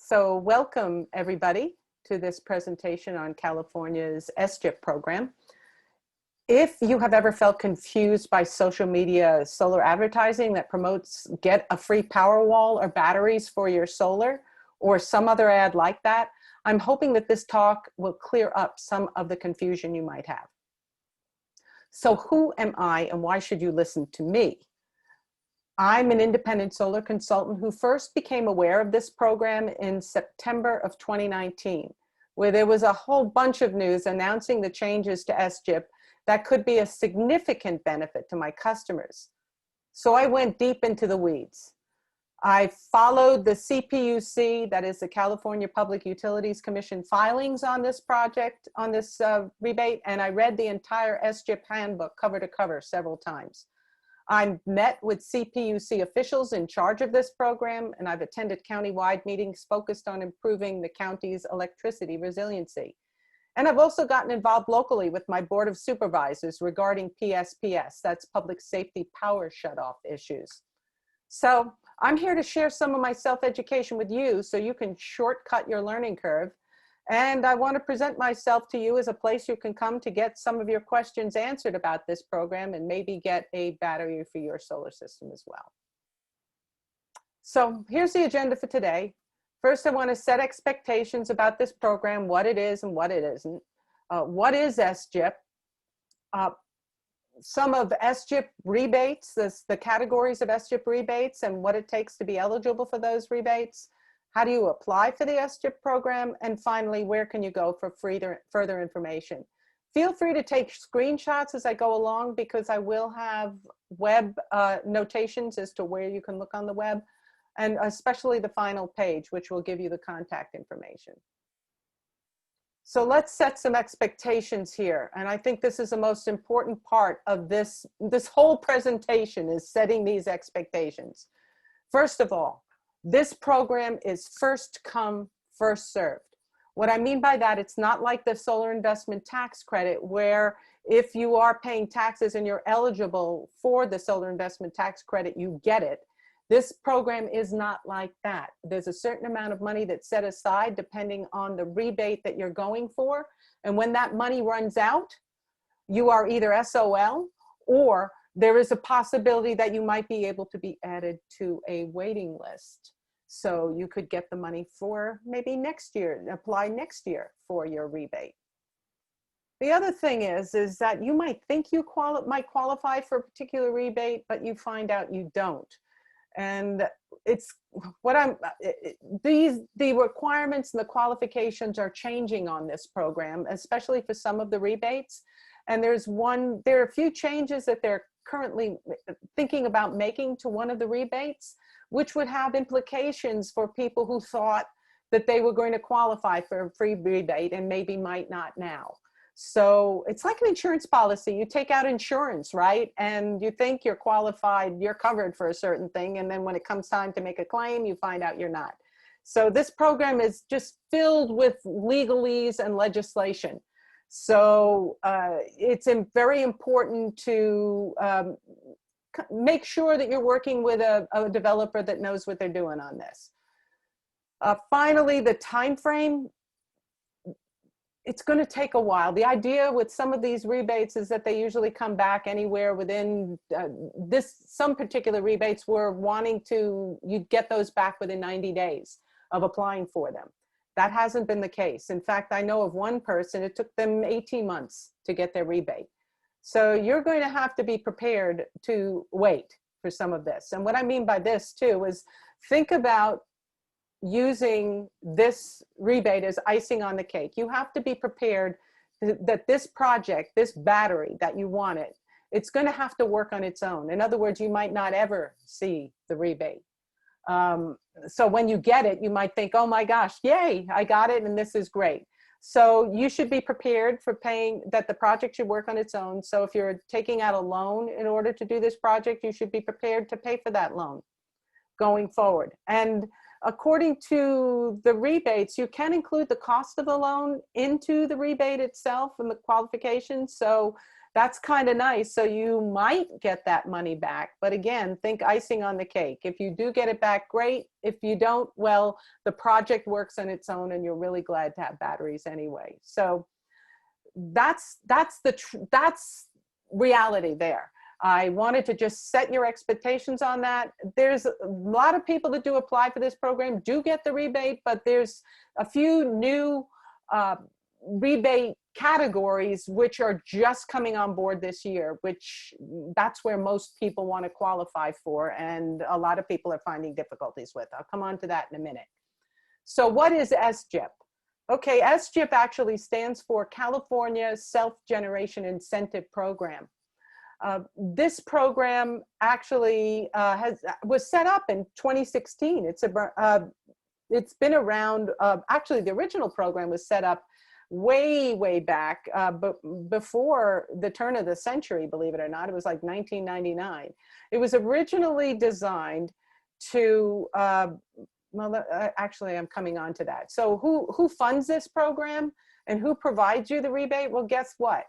So welcome everybody to this presentation on California's SGIP program. If you have ever felt confused by social media solar advertising that promotes get a free power wall or batteries for your solar or some other ad like that, I'm hoping that this talk will clear up some of the confusion you might have. So who am I and why should you listen to me? I'm an independent solar consultant who first became aware of this program in September of 2019, where there was a whole bunch of news announcing the changes to SGIP that could be a significant benefit to my customers. So I went deep into the weeds. I followed the CPUC, that is the California Public Utilities Commission, filings on this project, on this rebate, and I read the entire SGIP handbook cover to cover several times. I met with CPUC officials in charge of this program, and I've attended county-wide meetings focused on improving the county's electricity resiliency. And I've also gotten involved locally with my Board of Supervisors regarding PSPS, that's Public Safety Power Shutoff issues. So I'm here to share some of my self-education with you so you can shortcut your learning curve. And I want to present myself to you as a place you can come to get some of your questions answered about this program and maybe get a battery for your solar system as well. So here's the agenda for today. First, I want to set expectations about this program, what it is and what it isn't. What is SGIP? Some of SGIP rebates, the categories of SGIP rebates and what it takes to be eligible for those rebates. How do you apply for the SGIP program? And finally, where can you go for further information? Feel free to take screenshots as I go along because I will have web notations as to where you can look on the web, and especially the final page, which will give you the contact information. So let's set some expectations here. And I think this is the most important part of this whole presentation is setting these expectations. First of all, this program is first come, first served. What I mean by that, it's not like the solar investment tax credit where if you are paying taxes and you're eligible for the solar investment tax credit, you get it. This program is not like that. There's a certain amount of money that's set aside depending on the rebate that you're going for. And when that money runs out, you are either SOL or there is a possibility that you might be able to be added to a waiting list. So you could get the money for maybe next year, apply next year for your rebate. The other thing is that you might think you might qualify for a particular rebate, but you find out you don't. And it's what the requirements and the qualifications are changing on this program, especially for some of the rebates. And there are a few changes that they're currently thinking about making to one of the rebates, which would have implications for people who thought that they were going to qualify for a free rebate and maybe might not now. So it's like an insurance policy. You take out insurance, right? And you think you're qualified, you're covered for a certain thing. And then when it comes time to make a claim, you find out you're not. So this program is just filled with legalese and legislation. So it's very important to make sure that you're working with a developer that knows what they're doing on this. Finally, the time frame, it's going to take a while. The idea with some of these rebates is that they usually come back anywhere within some particular rebates we're wanting to, you'd get those back within 90 days of applying for them. That hasn't been the case. In fact, I know of one person, it took them 18 months to get their rebate. So you're going to have to be prepared to wait for some of this. And what I mean by this too is think about using this rebate as icing on the cake. You have to be prepared that this project, this battery that you wanted, it's going to have to work on its own. In other words, you might not ever see the rebate. So when you get it, you might think, oh my gosh, yay, I got it and this is great. So you should be prepared for paying that the project should work on its own. So if you're taking out a loan in order to do this project, you should be prepared to pay for that loan going forward. And according to the rebates, you can include the cost of the loan into the rebate itself and the qualifications. So that's kind of nice. So you might get that money back. But again, think icing on the cake. If you do get it back, great. If you don't, well, the project works on its own and you're really glad to have batteries anyway. So that's reality there. I wanted to just set your expectations on that. There's a lot of people that do apply for this program, do get the rebate, but there's a few new rebate categories which are just coming on board this year, which that's where most people want to qualify for, and a lot of people are finding difficulties with. I'll come on to that in a minute. So what is SGIP? Okay, SGIP actually stands for California Self-Generation Incentive Program. This program actually was set up in 2016. It's been around, actually the original program was set up way back, but before the turn of the century, believe it or not. It was like 1999. It was originally designed to, actually I'm coming on to that. So who funds this program and who provides you the rebate? Well, guess what?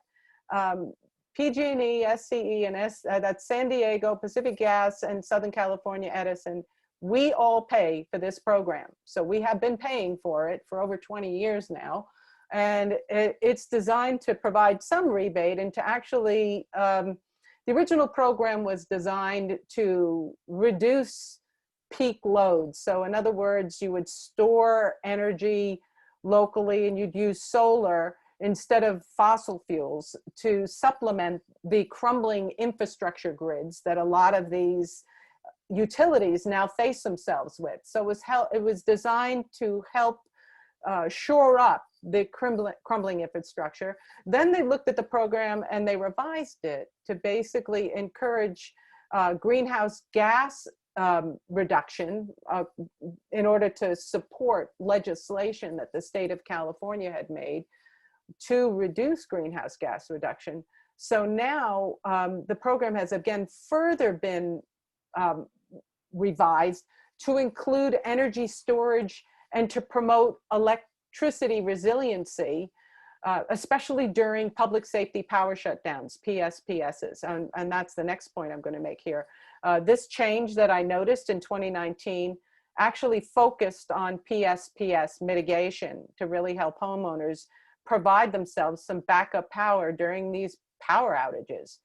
PG&E, SCE, and that's San Diego, Pacific Gas, and Southern California Edison. We all pay for this program. So we have been paying for it for over 20 years now. And it's designed to provide some rebate and to actually, the original program was designed to reduce peak loads. So in other words, you would store energy locally and you'd use solar instead of fossil fuels to supplement the crumbling infrastructure grids that a lot of these utilities now face themselves with. So it was designed to help shore up the crumbling infrastructure. Then they looked at the program and they revised it to basically encourage greenhouse gas reduction in order to support legislation that the state of California had made to reduce greenhouse gas reduction. So now the program has again further been revised to include energy storage and to promote electricity resiliency, especially during public safety power shutdowns, PSPSs. And that's the next point I'm going to make here. This change that I noticed in 2019 actually focused on PSPS mitigation to really help homeowners provide themselves some backup power during these power outages.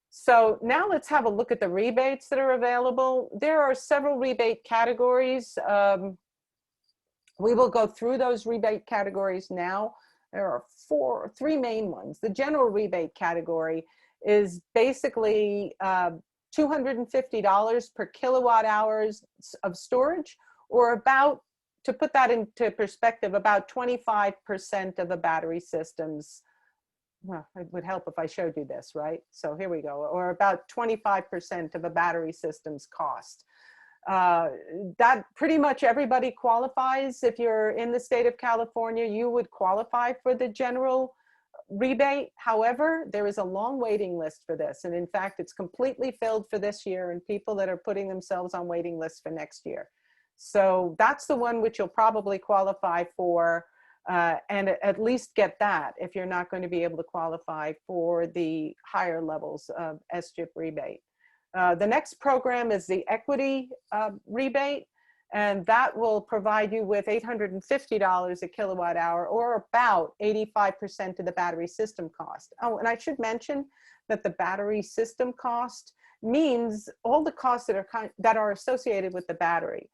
So now let's have a look at the rebates that are available. There are several rebate categories. We will go through those rebate categories now. There are three main ones. The general rebate category is basically $250 per kilowatt hours of storage, or about, to put that into perspective, about 25% of a battery system's, well, it would help if I showed you this, right? So here we go, or about 25% of a battery system's cost. That pretty much everybody qualifies. If you're in the state of California, you would qualify for the general rebate. However, there is a long waiting list for this. And in fact, it's completely filled for this year, and people that are putting themselves on waiting lists for next year. So that's the one which you'll probably qualify for, and at least get that if you're not going to be able to qualify for the higher levels of SGIP rebate. The next program is the equity rebate, and that will provide you with $850 a kilowatt hour, or about 85% of the battery system cost. Oh, and I should mention that the battery system cost means all the costs that are associated with the battery.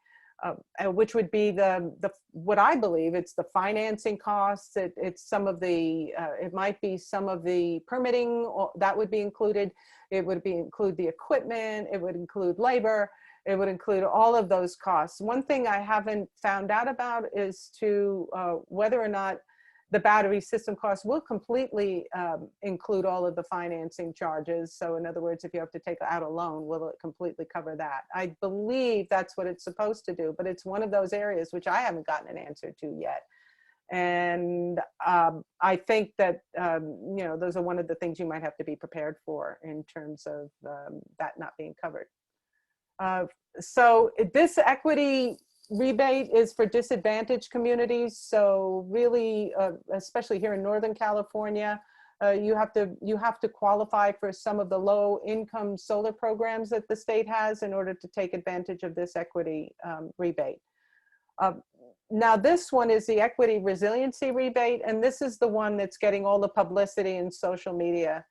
Which would be what I believe it's the financing costs. It's some of the, it might be some of the permitting that would be included. It would include the equipment. It would include labor. It would include all of those costs. One thing I haven't found out about is whether or not the battery system costs will completely include all of the financing charges. So in other words, if you have to take out a loan, will it completely cover that? I believe that's what it's supposed to do, but it's one of those areas which I haven't gotten an answer to yet. And I think that, you know, those are one of the things you might have to be prepared for in terms of that not being covered. So this equity rebate is for disadvantaged communities. So really, especially here in Northern California, You have to qualify for some of the low income solar programs that the state has in order to take advantage of this equity rebate. Now this one is the equity resiliency rebate, and this is the one that's getting all the publicity in social media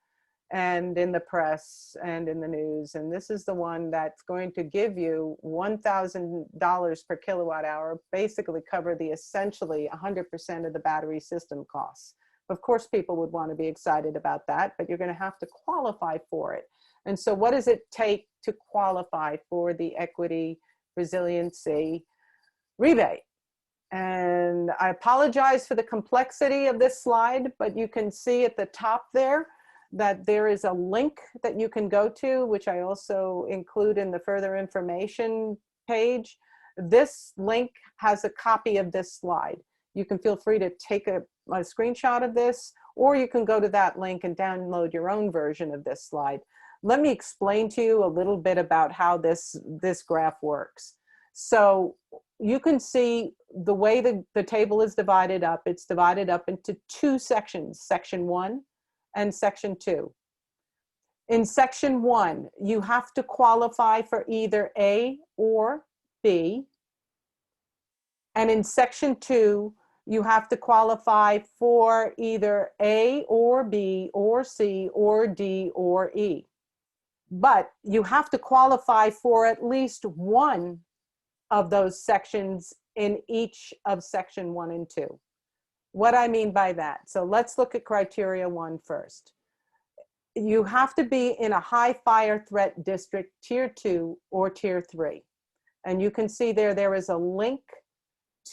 and in the press and in the news. And this is the one that's going to give you $1,000 per kilowatt hour, basically cover the essentially 100% of the battery system costs. Of course, people would want to be excited about that, but you're going to have to qualify for it. And so what does it take to qualify for the equity resiliency rebate? And I apologize for the complexity of this slide, but you can see at the top there that there is a link that you can go to, which I also include in the further information page. This link has a copy of this slide. You can feel free to take a screenshot of this, or you can go to that link and download your own version of this slide. Let me explain to you a little bit about how this graph works. So you can see the way the table is divided up. It's divided up into two sections, section 1 and section 2. In section 1, you have to qualify for either A or B. And in section 2, you have to qualify for either A or B or C or D or E. But you have to qualify for at least one of those sections in each of section 1 and 2. What I mean by that, so let's look at criteria 1 first. You have to be in a high fire threat district, tier 2 or tier 3. And you can see there is a link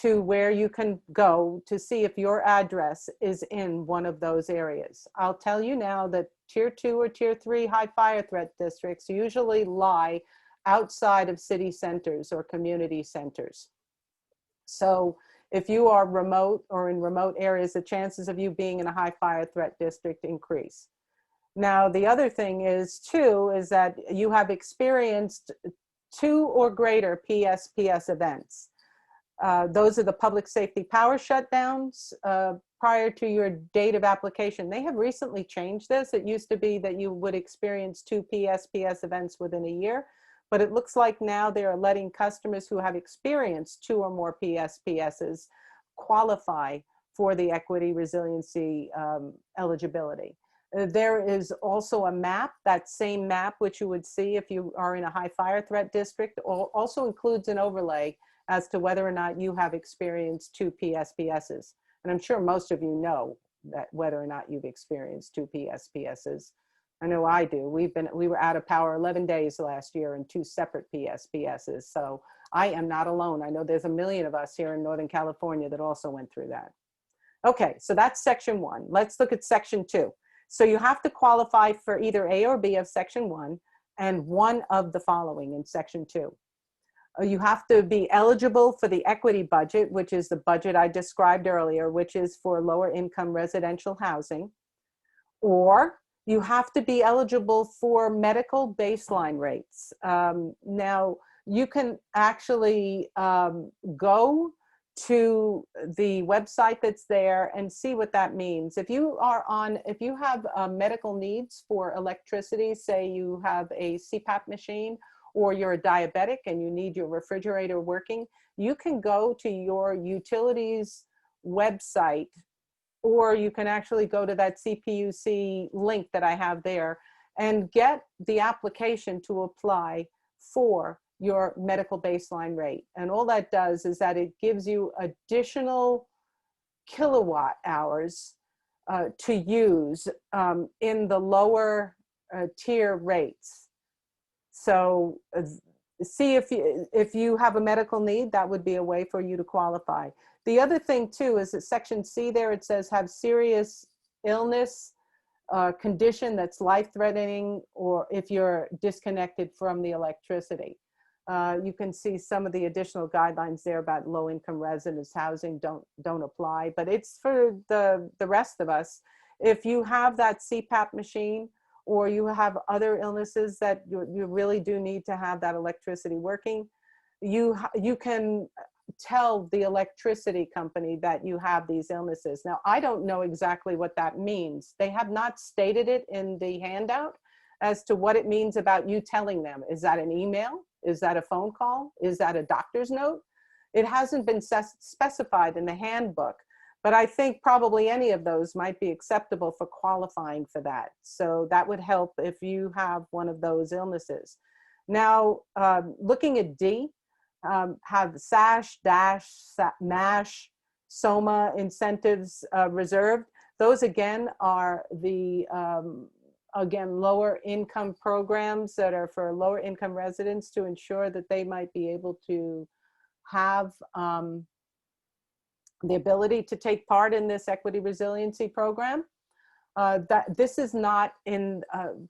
to where you can go to see if your address is in one of those areas. I'll tell you now that tier 2 or tier 3 high fire threat districts usually lie outside of city centers or community centers. So if you are remote or in remote areas, the chances of you being in a high fire threat district increase. Now, the other thing is too, is that you have experienced 2 or greater PSPS events. Those are the public safety power shutdowns prior to your date of application. They have recently changed this. It used to be that you would experience 2 PSPS events within a year, but it looks like now they are letting customers who have experienced 2 or more PSPSs qualify for the equity resiliency eligibility. There is also a map, that same map, which you would see if you are in a high fire threat district, also includes an overlay as to whether or not you have experienced 2 PSPSs. And I'm sure most of you know that whether or not you've experienced 2 PSPSs. I know I do. We were out of power 11 days last year in 2 separate PSPSs. So I am not alone. I know there's a million of us here in Northern California that also went through that. Okay, so that's section 1. Let's look at section 2. So you have to qualify for either A or B of section 1 and one of the following in section 2. You have to be eligible for the equity budget, which is the budget I described earlier, which is for lower income residential housing. Or you have to be eligible for medical baseline rates. Now, you can actually go to the website that's there and see what that means. If you have medical needs for electricity, say you have a CPAP machine, or you're a diabetic and you need your refrigerator working, you can go to your utilities website, or you can actually go to that CPUC link that I have there and get the application to apply for your medical baseline rate. And all that does is that it gives you additional kilowatt hours to use in the lower tier rates. So see if you have a medical need, that would be a way for you to qualify. The other thing too is that section C there, it says have serious illness, condition that's life-threatening, or if you're disconnected from the electricity. You can see some of the additional guidelines there about low-income residents housing don't apply, but it's for the rest of us. If you have that CPAP machine, or you have other illnesses that you really do need to have that electricity working, you can tell the electricity company that you have these illnesses. Now, I don't know exactly what that means. They have not stated it in the handout as to what it means about you telling them. Is that an email? Is that a phone call? Is that a doctor's note? It hasn't been specified in the handbook, but I think probably any of those might be acceptable for qualifying for that. So that would help if you have one of those illnesses. Now, looking at D, have SASH, DASH, MASH, SOMA incentives reserved. Those again are the lower income programs that are for lower income residents to ensure that they might be able to have the ability to take part in this equity resiliency program. That this is not in,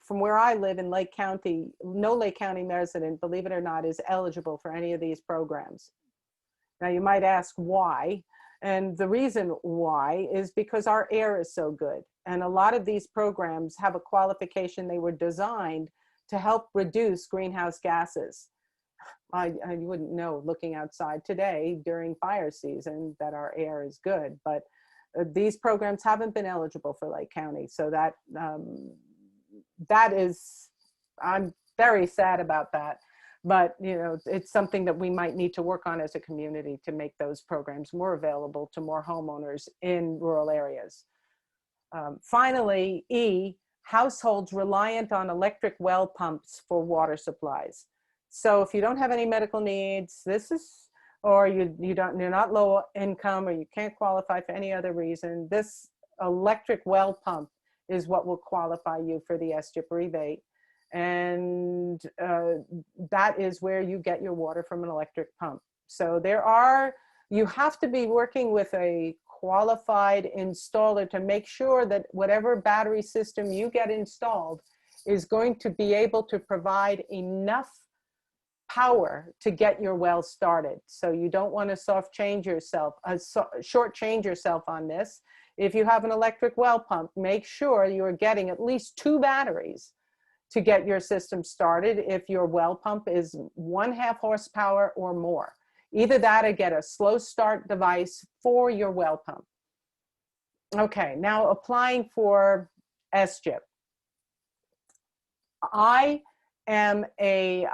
from where I live in Lake County, no Lake County resident, believe it or not, is eligible for any of these programs. Now you might ask why, and the reason why is because our air is so good. And a lot of these programs have a qualification. They were designed to help reduce greenhouse gases. I wouldn't know looking outside today during fire season that our air is good, but these programs haven't been eligible for Lake County. So that, that is, I'm very sad about that. But you know, it's something that we might need to work on as a community to make those programs more available to more homeowners in rural areas. Finally, E, households reliant on electric well pumps for water supplies. So if you don't have any medical needs, this is, or you're not low income, or you can't qualify for any other reason, this electric well pump is what will qualify you for the SGIP rebate. And that is where you get your water from an electric pump. So you have to be working with a qualified installer to make sure that whatever battery system you get installed is going to be able to provide enough power to get your well started. So you don't want to shortchange yourself on this. If you have an electric well pump, make sure you are getting at least 2 batteries to get your system started if your well pump is 1/2 horsepower or more. Either that or get a slow start device for your well pump. Okay, now applying for SGIP. I am a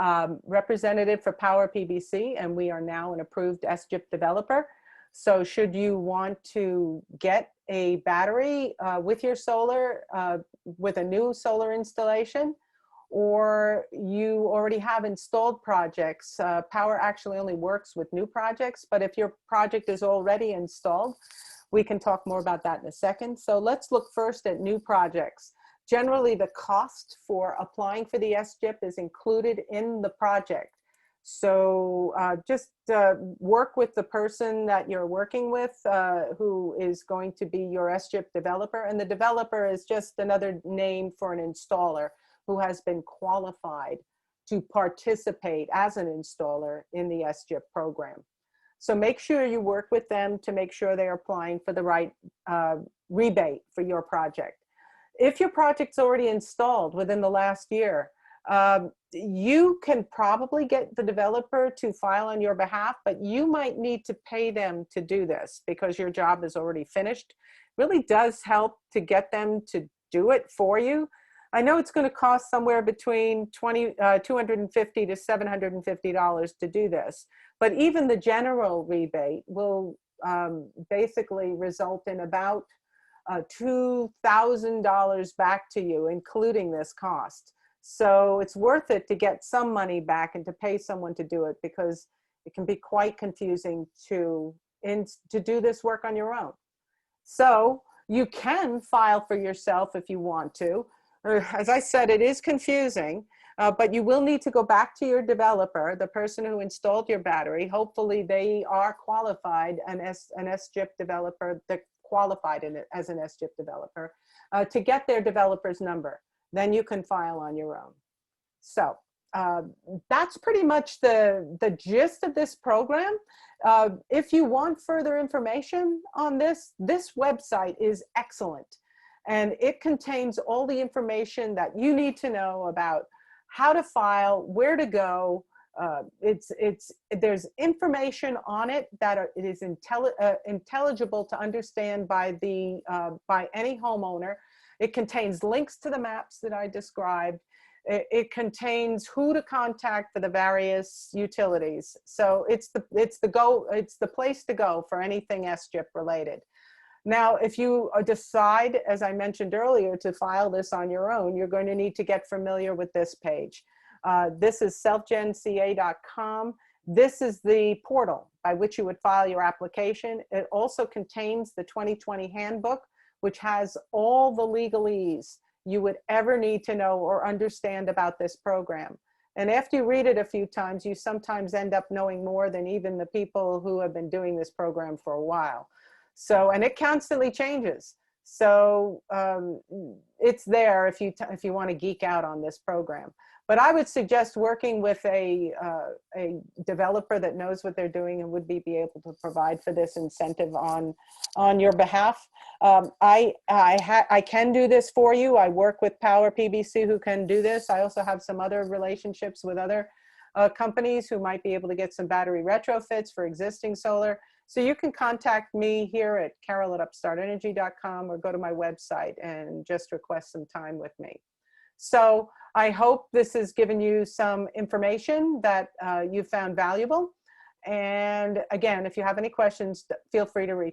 representative for Power PBC, and we are now an approved SGIP developer. So should you want to get a battery with your solar, with a new solar installation, or you already have installed projects, Power actually only works with new projects, but if your project is already installed, we can talk more about that in a second. So let's look first at new projects. Generally, the cost for applying for the SGIP is included in the project. So just work with the person that you're working with who is going to be your SGIP developer. And the developer is just another name for an installer who has been qualified to participate as an installer in the SGIP program. So make sure you work with them to make sure they're applying for the right rebate for your project. If your project's already installed within the last year, you can probably get the developer to file on your behalf, but you might need to pay them to do this because your job is already finished. It really does help to get them to do it for you. I know it's going to cost somewhere between $250 to $750 to do this, but even the general rebate will basically result in about $2,000 back to you, including this cost. So it's worth it to get some money back and to pay someone to do it, because it can be quite confusing to do this work on your own. So you can file for yourself if you want to. As I said, it is confusing, but you will need to go back to your developer, the person who installed your battery. Hopefully they are qualified, an SGIP developer that qualified in it as an SGIP developer, to get their developer's number. Then you can file on your own. So that's pretty much the gist of this program. If you want further information on this website is excellent. And it contains all the information that you need to know about how to file, where to go, there's information on it that it is intelligible to understand by any homeowner. It contains links to the maps that I described. It contains who to contact for the various utilities. So it's the place to go for anything SGIP related. Now, if you decide, as I mentioned earlier, to file this on your own, you're going to need to get familiar with this page. This is selfgenca.com. This is the portal by which you would file your application. It also contains the 2020 handbook, which has all the legalese you would ever need to know or understand about this program. And after you read it a few times, you sometimes end up knowing more than even the people who have been doing this program for a while. So, and it constantly changes. So it's there if you want to geek out on this program. But I would suggest working with a developer that knows what they're doing and would be able to provide for this incentive on your behalf. I can do this for you. I work with Power PBC who can do this. I also have some other relationships with other companies who might be able to get some battery retrofits for existing solar. So you can contact me here at carol@upstartenergy.com or go to my website and just request some time with me. So I hope this has given you some information that you found valuable. And again, if you have any questions, feel free to reach